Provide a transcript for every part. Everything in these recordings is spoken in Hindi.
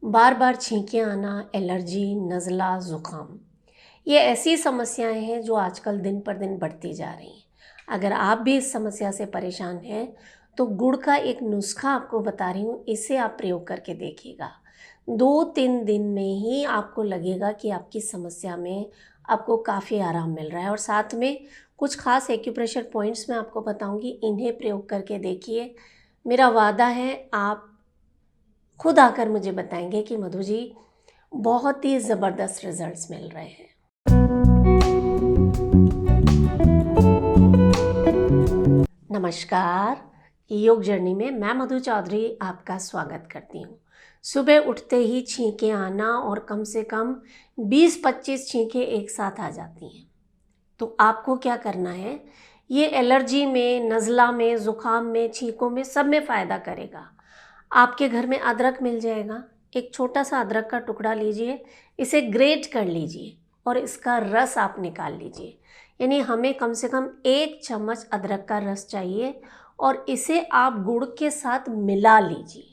बार बार छींकें आना, एलर्जी, नज़ला, ज़ुकाम, ये ऐसी समस्याएं हैं जो आजकल दिन पर दिन बढ़ती जा रही हैं। अगर आप भी इस समस्या से परेशान हैं तो गुड़ का एक नुस्खा आपको बता रही हूँ, इसे आप प्रयोग करके देखिएगा। 2-3 दिन में ही आपको लगेगा कि आपकी समस्या में आपको काफ़ी आराम मिल रहा है। और साथ में कुछ खास एक्यूप्रेशर पॉइंट्स मैं आपको बताऊंगी, इन्हें प्रयोग करके देखिए। मेरा वादा है आप खुद आकर मुझे बताएंगे कि मधु जी बहुत ही ज़बरदस्त रिजल्ट्स मिल रहे हैं। नमस्कार, योग जर्नी में मैं मधु चौधरी आपका स्वागत करती हूँ। सुबह उठते ही छींकें आना और कम से कम 20-25 छींकें एक साथ आ जाती हैं। तो आपको क्या करना है, ये एलर्जी में, नज़ला में, ज़ुकाम में, छींकों में, सब में फ़ायदा करेगा। आपके घर में अदरक मिल जाएगा, एक छोटा सा अदरक का टुकड़ा लीजिए, इसे ग्रेट कर लीजिए और इसका रस आप निकाल लीजिए। यानी हमें कम से कम 1 चम्मच अदरक का रस चाहिए और इसे आप गुड़ के साथ मिला लीजिए।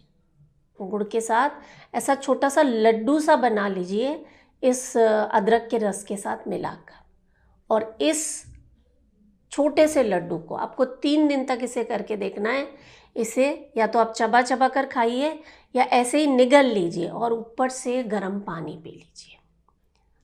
गुड़ के साथ ऐसा छोटा सा लड्डू सा बना लीजिए इस अदरक के रस के साथ मिलाकर। और इस छोटे से लड्डू को आपको 3 दिन तक इसे करके देखना है। इसे या तो आप चबा चबा कर खाइए या ऐसे ही निगल लीजिए और ऊपर से गर्म पानी पी लीजिए।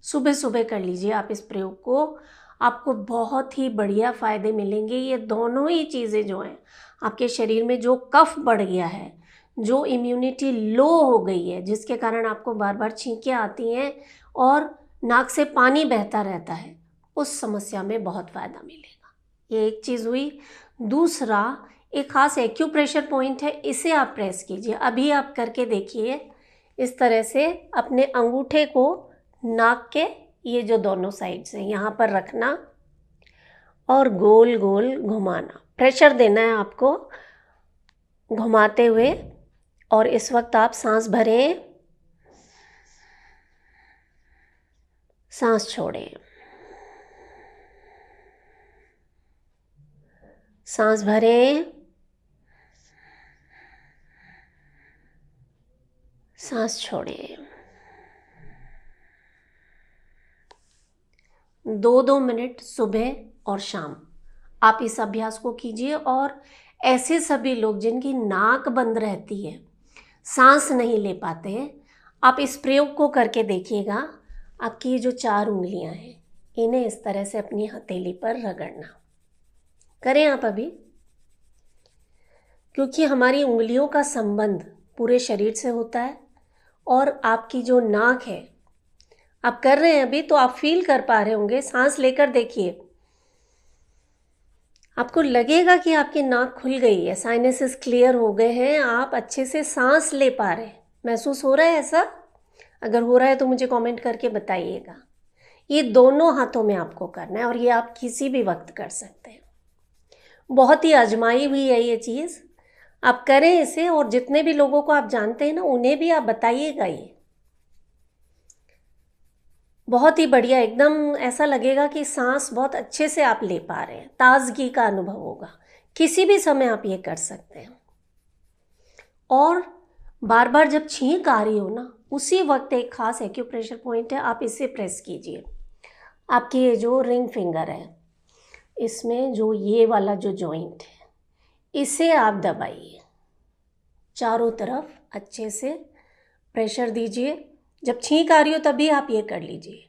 सुबह सुबह कर लीजिए आप इस प्रयोग को, आपको बहुत ही बढ़िया फ़ायदे मिलेंगे। ये दोनों ही चीज़ें जो हैं, आपके शरीर में जो कफ बढ़ गया है, जो इम्यूनिटी लो हो गई है, जिसके कारण आपको बार बार छींकें आती हैं और नाक से पानी बहता रहता है, उस समस्या में बहुत फ़ायदा मिलेगा। ये एक चीज़ हुई। दूसरा, एक खास एक्यूप्रेशर पॉइंट है, इसे आप प्रेस कीजिए। अभी आप करके देखिए, इस तरह से अपने अंगूठे को नाक के ये जो दोनों साइड्स हैं यहाँ पर रखना और गोल गोल घुमाना, प्रेशर देना है आपको घुमाते हुए। और इस वक्त आप सांस भरें, सांस छोड़ें, सांस भरें, सांस छोड़ें। 2-2 मिनट सुबह और शाम आप इस अभ्यास को कीजिए। और ऐसे सभी लोग जिनकी नाक बंद रहती है, सांस नहीं ले पाते हैं, आप इस प्रयोग को करके देखिएगा। आपकी ये जो 4 उंगलियां हैं, इन्हें इस तरह से अपनी हथेली पर रगड़ना करें आप अभी, क्योंकि हमारी उंगलियों का संबंध पूरे शरीर से होता है। और आपकी जो नाक है, आप कर रहे हैं अभी तो आप फील कर पा रहे होंगे। सांस लेकर देखिए, आपको लगेगा कि आपकी नाक खुल गई है, साइनसेस क्लियर हो गए हैं, आप अच्छे से सांस ले पा रहे हैं। महसूस हो रहा है ऐसा? अगर हो रहा है तो मुझे कमेंट करके बताइएगा। ये दोनों हाथों में आपको करना है और ये आप किसी भी वक्त कर सकते हैं। बहुत ही आजमाई हुई है ये चीज़, आप करें इसे। और जितने भी लोगों को आप जानते हैं ना, उन्हें भी आप बताइएगा। ये बहुत ही बढ़िया, एकदम ऐसा लगेगा कि सांस बहुत अच्छे से आप ले पा रहे हैं, ताजगी का अनुभव होगा। किसी भी समय आप ये कर सकते हैं। और बार बार जब छींक आ रही हो ना, उसी वक्त एक खास एक्यूप्रेशर पॉइंट है, आप इसे प्रेस कीजिए। आपकी ये जो रिंग फिंगर है, इसमें जो ये वाला जो जॉइंट है, इसे आप दबाइए, चारों तरफ अच्छे से प्रेशर दीजिए। जब छींक आ रही हो तभी आप ये कर लीजिए।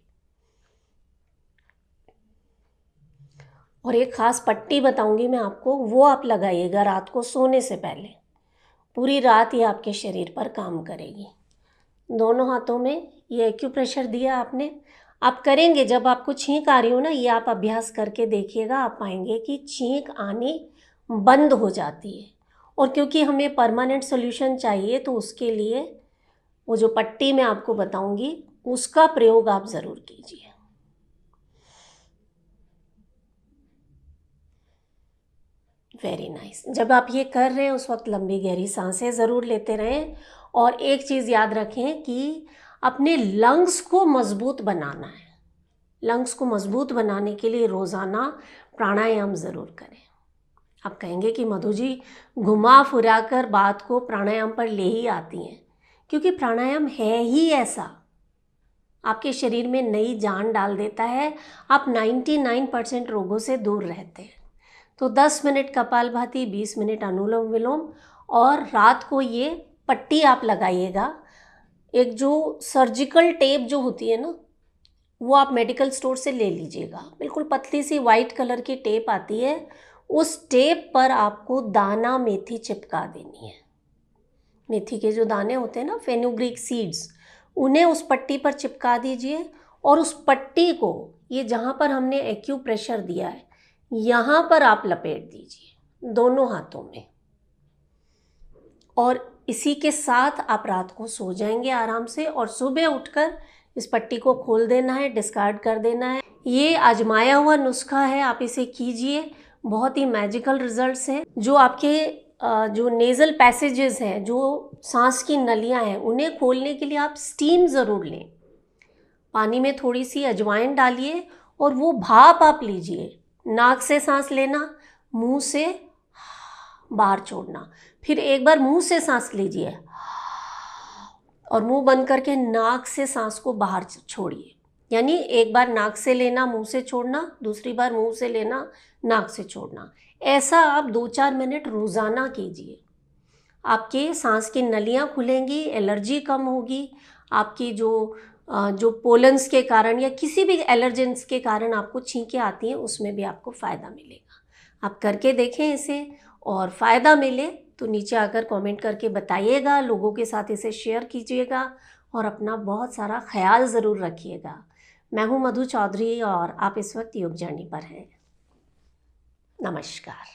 और एक ख़ास पट्टी बताऊंगी मैं आपको, वो आप लगाइएगा रात को सोने से पहले। पूरी रात ये आपके शरीर पर काम करेगी। दोनों हाथों में ये एक्यूप्रेशर दिया आपने, आप करेंगे जब आपको छींक आ रही हो ना, ये आप अभ्यास करके देखिएगा। आप पाएंगे कि छींक आनी बंद हो जाती है। और क्योंकि हमें परमानेंट सोल्यूशन चाहिए, तो उसके लिए वो जो पट्टी मैं आपको बताऊंगी, उसका प्रयोग आप ज़रूर कीजिए। Very nice. जब आप ये कर रहे हैं उस वक्त लंबी गहरी सांसें ज़रूर लेते रहें। और एक चीज़ याद रखें कि अपने लंग्स को मजबूत बनाना है। लंग्स को मजबूत बनाने के लिए रोज़ाना प्राणायाम ज़रूर करें। आप कहेंगे कि मधु जी घुमा फिरा कर बात को प्राणायाम पर ले ही आती हैं, क्योंकि प्राणायाम है ही ऐसा, आपके शरीर में नई जान डाल देता है। आप 99% रोगों से दूर रहते हैं। तो 10 मिनट कपालभाति, 20 मिनट अनुलोम विलोम, और रात को ये पट्टी आप लगाइएगा। एक जो सर्जिकल टेप जो होती है ना, वो आप मेडिकल स्टोर से ले लीजिएगा। बिल्कुल पतली सी वाइट कलर की टेप आती है, उस टेप पर आपको दाना मेथी चिपका देनी है। मेथी के जो दाने होते हैं ना, फेनुग्रीक सीड्स, उन्हें उस पट्टी पर चिपका दीजिए। और उस पट्टी को, ये जहाँ पर हमने एक्यूप्रेशर दिया है, यहाँ पर आप लपेट दीजिए दोनों हाथों में। और इसी के साथ आप रात को सो जाएंगे आराम से, और सुबह उठकर इस पट्टी को खोल देना है, डिस्कार्ड कर देना है। ये आजमाया हुआ नुस्खा है, आप इसे कीजिए, बहुत ही मैजिकल रिजल्ट्स हैं। जो आपके जो नेज़ल पैसेजेस हैं, जो सांस की नलियां हैं, उन्हें खोलने के लिए आप स्टीम ज़रूर लें। पानी में थोड़ी सी अजवाइन डालिए और वो भाप आप लीजिए। नाक से सांस लेना, मुंह से बाहर छोड़ना, फिर एक बार मुंह से सांस लीजिए और मुंह बंद करके नाक से सांस को बाहर छोड़िए। यानी एक बार नाक से लेना, मुंह से छोड़ना, दूसरी बार मुंह से लेना, नाक से छोड़ना। ऐसा आप 2-4 मिनट रोज़ाना कीजिए। आपके सांस की नलियां खुलेंगी, एलर्जी कम होगी। आपकी जो पोलन्स के कारण या किसी भी एलर्जेंस के कारण आपको छींकें आती हैं, उसमें भी आपको फ़ायदा मिलेगा। आप करके देखें इसे, और फ़ायदा मिले तो नीचे आकर कमेंट करके बताइएगा, लोगों के साथ इसे शेयर कीजिएगा, और अपना बहुत सारा ख्याल ज़रूर रखिएगा। मैं हूँ मधु चौधरी और आप इस वक्त योग जर्नी पर हैं। नमस्कार।